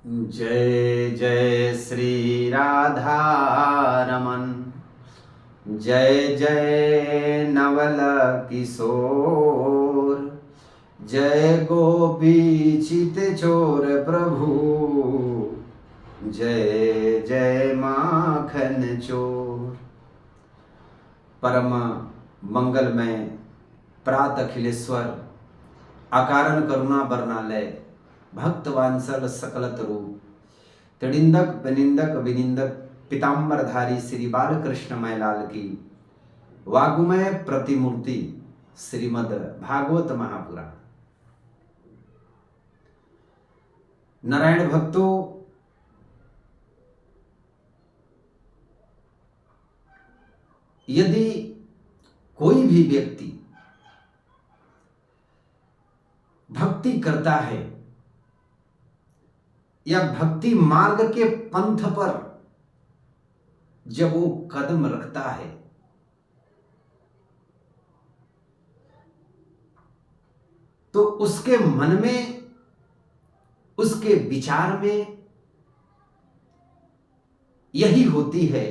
जय जय श्री राधा रमन, जय जय नवल किशोर, जय गोपी चित चोर प्रभु, जय जय माखन चोर। परम मंगलमय प्रात अखिलेश्वर, अकारण करुणा बरनालय, भक्त वांसल सकलत रूप, त्रिनिंदक विनिंदक विनिंदक पीताम्बरधारी श्री बालकृष्ण मैलाल की वागुमय प्रतिमूर्ति श्रीमद् भागवत महापुराण। नारायण भक्तों, यदि कोई भी व्यक्ति भक्ति करता है या भक्ति मार्ग के पंथ पर जब वो कदम रखता है तो उसके मन में, उसके विचार में यही होती है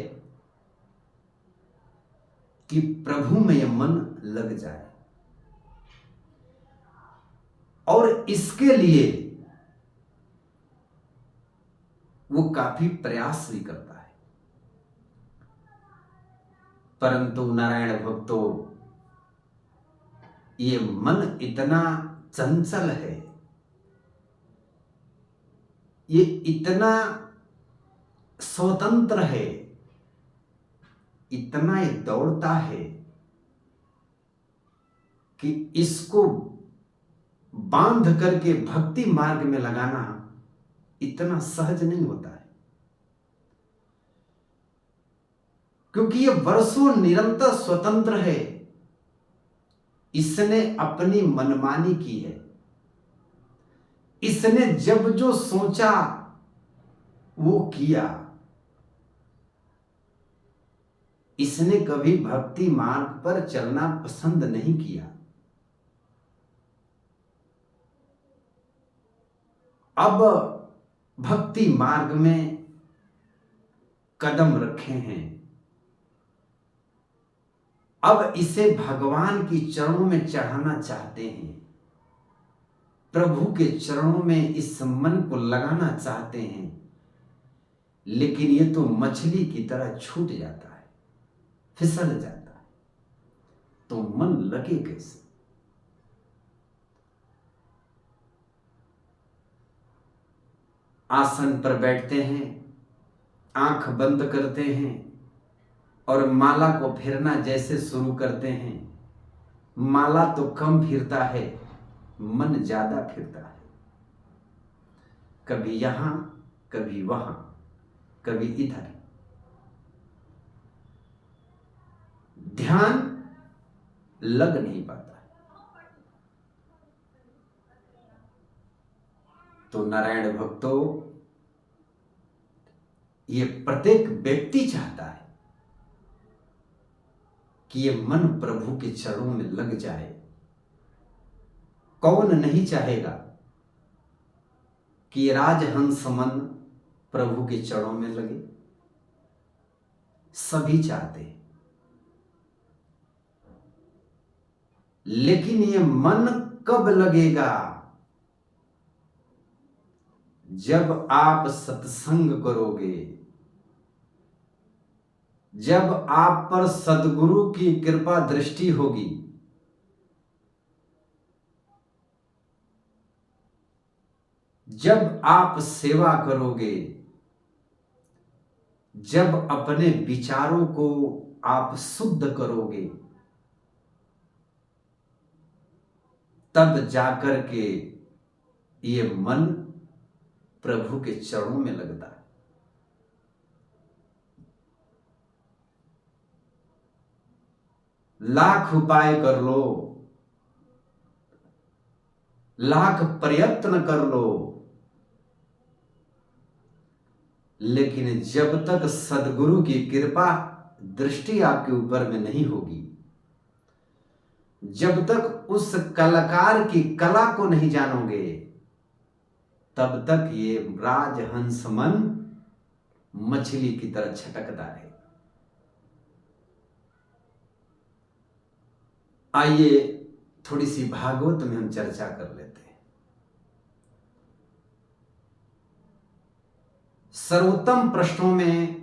कि प्रभु में यह मन लग जाए, और इसके लिए वो काफी प्रयास भी करता है। परंतु नारायण भक्तों, ये मन इतना चंचल है, ये इतना स्वतंत्र है, इतना ये दौड़ता है कि इसको बांध करके भक्ति मार्ग में लगाना इतना सहज नहीं होता है, क्योंकि ये वर्षों निरंतर स्वतंत्र है। इसने अपनी मनमानी की है, इसने जब जो सोचा वो किया। इसने कभी भक्ति मार्ग पर चलना पसंद नहीं किया। अब भक्ति मार्ग में कदम रखे हैं, अब इसे भगवान की चरणों में चढ़ाना चाहते हैं, प्रभु के चरणों में इस मन को लगाना चाहते हैं, लेकिन ये तो मछली की तरह छूट जाता है, फिसल जाता है, तो मन लगे कैसे? आसन पर बैठते हैं, आंख बंद करते हैं और माला को फेरना जैसे शुरू करते हैं। माला तो कम फिरता है, मन ज्यादा फिरता है, कभी यहां कभी वहां कभी इधर। ध्यान लग नहीं पाता। तो नारायण भक्तों, ये प्रत्येक व्यक्ति चाहता है कि ये मन प्रभु के चरणों में लग जाए। कौन नहीं चाहेगा कि राजहंस मन प्रभु के चरणों में लगे? सभी चाहते हैं, लेकिन ये मन कब लगेगा? जब आप सत्संग करोगे, जब आप पर सद्गुरु की कृपा दृष्टि होगी, जब आप सेवा करोगे, जब अपने विचारों को आप शुद्ध करोगे, तब जाकर के ये मन प्रभु के चरणों में लगता है। लाख उपाय कर लो, लाख प्रयत्न कर लो, लेकिन जब तक सद्गुरु की कृपा दृष्टि आपके ऊपर में नहीं होगी, जब तक उस कलाकार की कला को नहीं जानोगे, तब तक ये राजहंस मन मछली की तरह छटकता रहे। आइए थोड़ी सी भागवत में हम चर्चा कर लेते हैं। सर्वोत्तम प्रश्नों में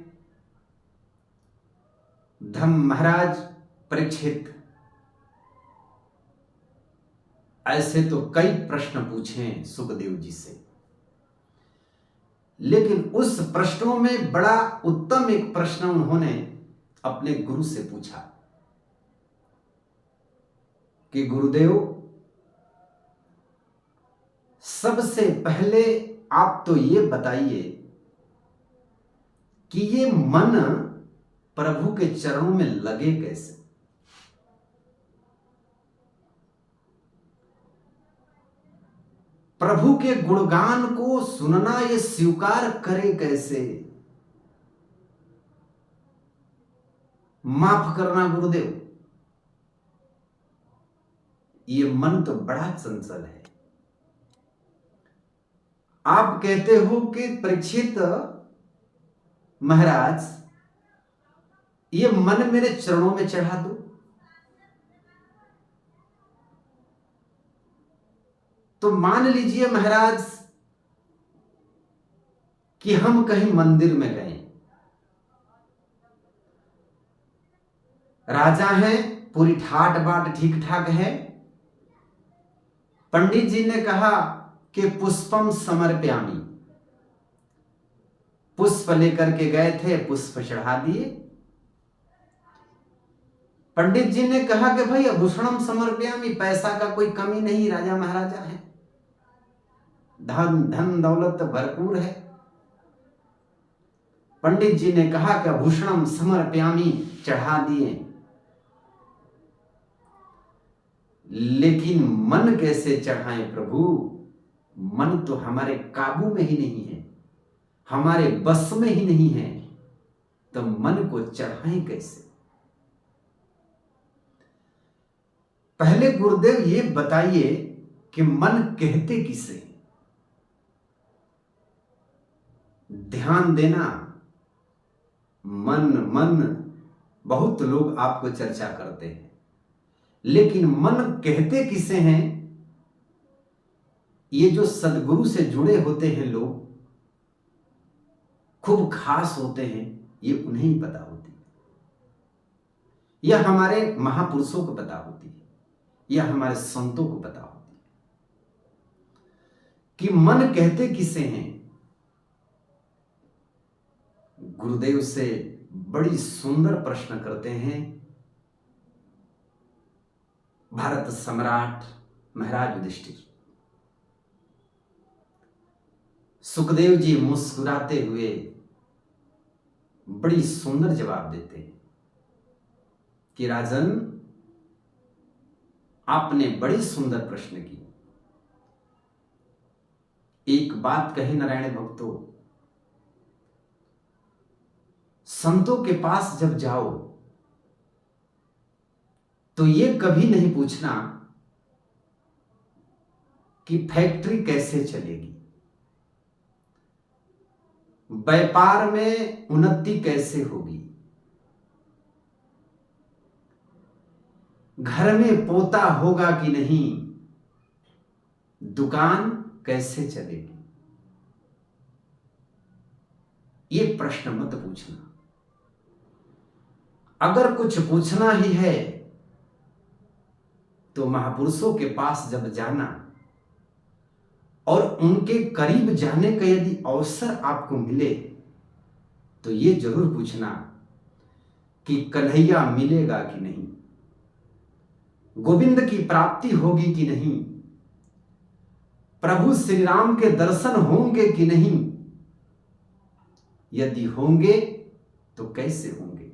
महाराज परीक्षित ऐसे तो कई प्रश्न पूछे सुखदेव जी से, लेकिन उस प्रश्नों में बड़ा उत्तम एक प्रश्न उन्होंने अपने गुरु से पूछा कि गुरुदेव, सबसे पहले आप तो ये बताइए कि ये मन प्रभु के चरणों में लगे कैसे? प्रभु के गुणगान को सुनना ये स्वीकार करे कैसे? माफ करना गुरुदेव, ये मन तो बड़ा चंचल है। आप कहते हो कि परीक्षित महाराज, ये मन मेरे चरणों में चढ़ा दो। तो मान लीजिए महाराज कि हम कहीं मंदिर में गए, राजा हैं, पूरी ठाट बाट ठीक ठाक है। पंडित जी ने कहा कि पुष्पम समर्पयामि, पुष्प लेकर के गए थे, पुष्प चढ़ा दिए। पंडित जी ने कहा कि भाई आभूषणम समर्पयामि, पैसा का कोई कमी नहीं, राजा महाराजा है, धन दौलत भरपूर है। पंडित जी ने कहा कि आभूषणम समर्पयामि, चढ़ा दिए। लेकिन मन कैसे चढ़ाएं प्रभु? मन तो हमारे काबू में ही नहीं है, हमारे बस में ही नहीं है, तो मन को चढ़ाएं कैसे? पहले गुरुदेव ये बताइए कि मन कहते किसे? ध्यान देना, मन मन बहुत लोग आपको चर्चा करते हैं, लेकिन मन कहते किसे हैं? ये जो सदगुरु से जुड़े होते हैं लोग, खूब खास होते हैं, ये उन्हें ही पता होती है, यह हमारे महापुरुषों को पता होती है, यह हमारे संतों को पता होती है कि मन कहते किसे हैं। गुरुदेव से बड़ी सुंदर प्रश्न करते हैं भारत सम्राट महाराज युधिष्ठिर। सुखदेव जी मुस्कुराते हुए बड़ी सुंदर जवाब देते हैं कि राजन, आपने बड़ी सुंदर प्रश्न की। एक बात कही नारायण भक्तों, संतों के पास जब जाओ तो ये कभी नहीं पूछना कि फैक्ट्री कैसे चलेगी, व्यापार में उन्नति कैसे होगी, घर में पोता होगा कि नहीं, दुकान कैसे चलेगी। ये प्रश्न मत पूछना। अगर कुछ पूछना ही है तो महापुरुषों के पास जब जाना और उनके करीब जाने का यदि अवसर आपको मिले तो ये जरूर पूछना कि कन्हैया मिलेगा कि नहीं, गोविंद की प्राप्ति होगी कि नहीं, प्रभु श्री राम के दर्शन होंगे कि नहीं, यदि होंगे तो कैसे होंगे।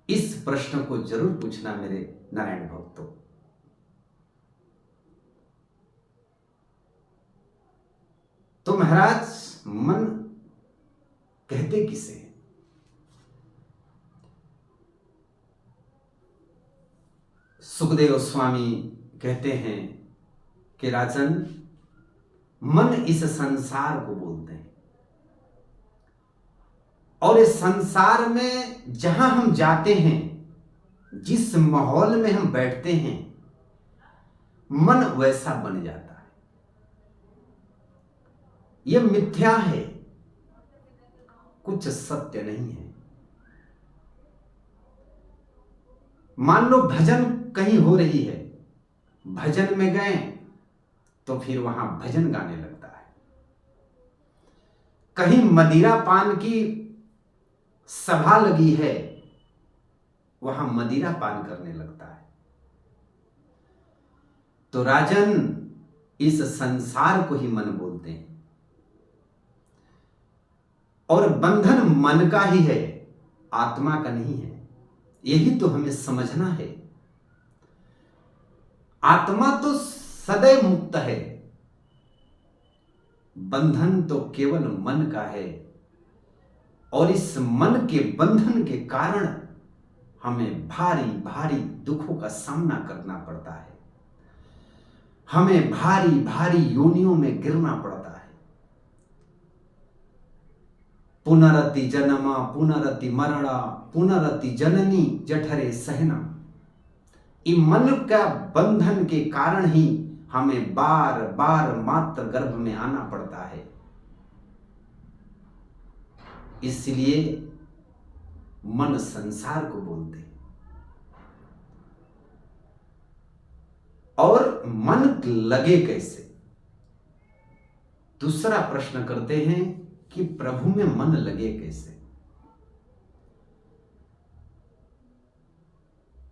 इस प्रश्न को जरूर पूछना मेरे नारायण भक्तों। तो महाराज, मन कहते किसे? सुखदेव स्वामी कहते हैं कि राजन, मन इस संसार को बोलते हैं। और इस संसार में जहां हम जाते हैं, जिस माहौल में हम बैठते हैं, मन वैसा बन जाता है। यह मिथ्या है, कुछ सत्य नहीं है। मान लो भजन कहीं हो रही है, भजन में गए तो फिर वहां भजन गाने लगता है। कहीं मदिरा पान की सभा लगी है, वहां मदिरा पान करने लगता है। तो राजन, इस संसार को ही मन बोलते हैं। और बंधन मन का ही है, आत्मा का नहीं है। यही तो हमें समझना है। आत्मा तो सदैव मुक्त है, बंधन तो केवल मन का है। और इस मन के बंधन के कारण हमें भारी भारी दुखों का सामना करना पड़ता है। हमें भारी भारी योनियों में गिरना पड़ता है। पुनरति जन्म पुनरति मरण पुनरति जननी जठरे सहना। इस मन का बंधन के कारण ही हमें बार बार मात्र गर्भ में आना पड़ता है। इसलिए मन संसार को बोलते हैं। और मन लगे कैसे? दूसरा प्रश्न करते हैं कि प्रभु में मन लगे कैसे?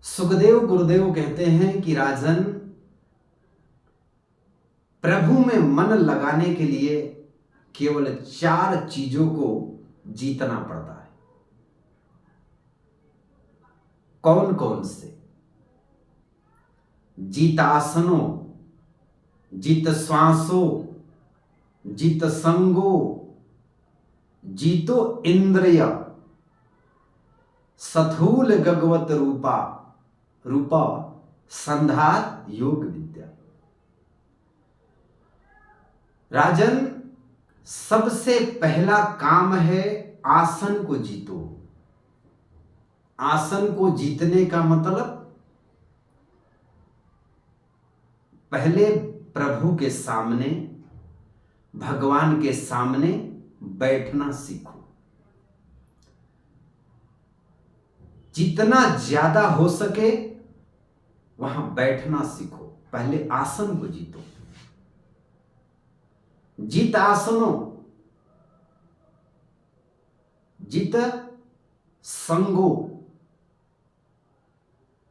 सुखदेव गुरुदेव कहते हैं कि राजन, प्रभु में मन लगाने के लिए केवल 4 चीजों को जीतना पड़ता है। कौन कौन से? जीतासनो, जित श्वासो, जित संगो, जीतो इंद्रिय, सथूल गगवत रूपा, रूपा संधात योग विद्या। राजन, सबसे पहला काम है आसन को जीतो। आसन को जीतने का मतलब पहले प्रभु के सामने, भगवान के सामने बैठना सीखो। जितना ज्यादा हो सके वहां बैठना सीखो। पहले आसन को जीतो। जित आसनो, जित संगो,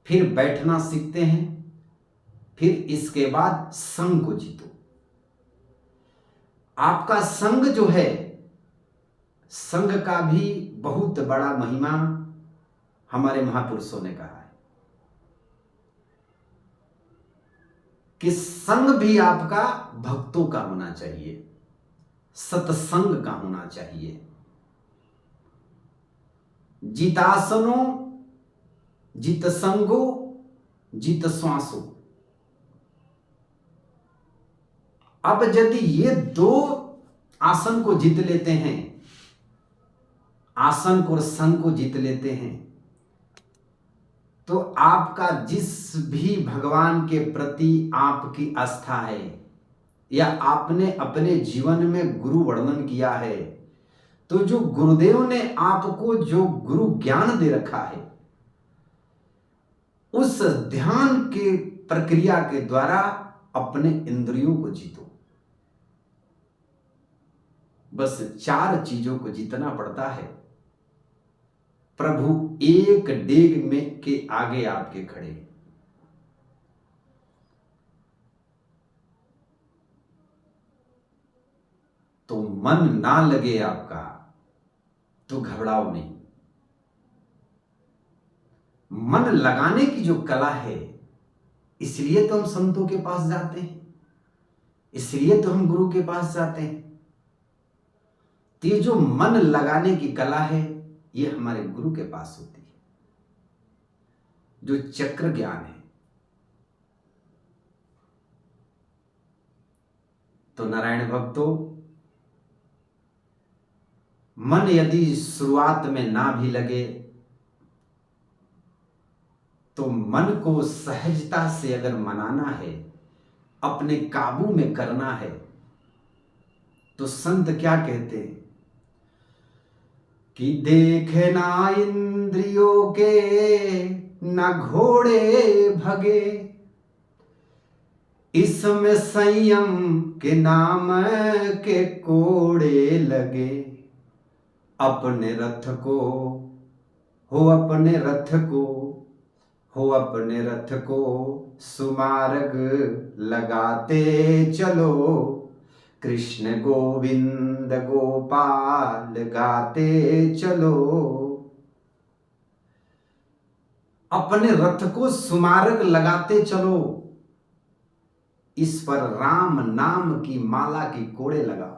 फिर बैठना सीखते हैं। फिर इसके बाद संग को जीतो। आपका संग जो है, संग का भी बहुत बड़ा महिमा हमारे महापुरुषों ने कहा है कि संग भी आपका भक्तों का होना चाहिए, सत्संग का होना चाहिए। जितासनो, जित संगो, जित श्वासो। अब यदि ये 2 आसन को जीत लेते हैं, आसन को और संग को जीत लेते हैं, तो आपका जिस भी भगवान के प्रति आपकी आस्था है, या आपने अपने जीवन में गुरु वर्णन किया है, तो जो गुरुदेव ने आपको जो गुरु ज्ञान दे रखा है, उस ध्यान के प्रक्रिया के द्वारा अपने इंद्रियों को जीतो। बस 4 चीजों को जीतना पड़ता है। प्रभु एक डेग में के आगे आपके खड़े। तो मन ना लगे आपका तो घबराओ नहीं। मन लगाने की जो कला है, इसलिए तो हम संतों के पास जाते हैं, इसलिए तो हम गुरु के पास जाते हैं। तो ये जो मन लगाने की कला है, ये हमारे गुरु के पास होती है, जो चक्र ज्ञान है। तो नारायण भक्तों, मन यदि शुरुआत में ना भी लगे तो मन को सहजता से अगर मनाना है, अपने काबू में करना है, तो संत क्या कहते हैं कि देखे ना इंद्रियों के ना घोड़े भगे, इसमें संयम के नाम के कोड़े लगे। अपने रथ को अपने रथ को सुमार्ग लगाते चलो, कृष्ण गोविंद गोपाल गाते चलो। अपने रथ को सुमार्ग लगाते चलो, इस पर राम नाम की माला की कोड़े लगाओ,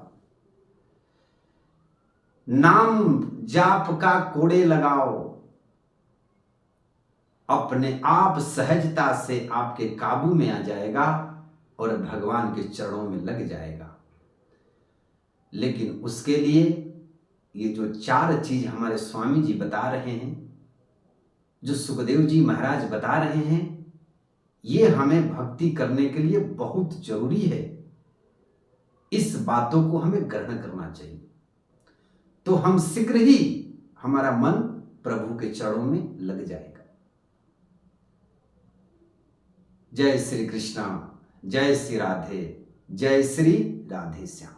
नाम जाप का कोड़े लगाओ। अपने आप सहजता से आपके काबू में आ जाएगा और भगवान के चरणों में लग जाएगा। लेकिन उसके लिए ये जो 4 चीज हमारे स्वामी जी बता रहे हैं, जो सुखदेव जी महाराज बता रहे हैं, ये हमें भक्ति करने के लिए बहुत जरूरी है। इस बातों को हमें ग्रहण करना चाहिए, तो हम शीघ्र ही हमारा मन प्रभु के चरणों में लग जाएगा। जय श्री कृष्णा, जय श्री राधे, जय श्री राधे श्याम।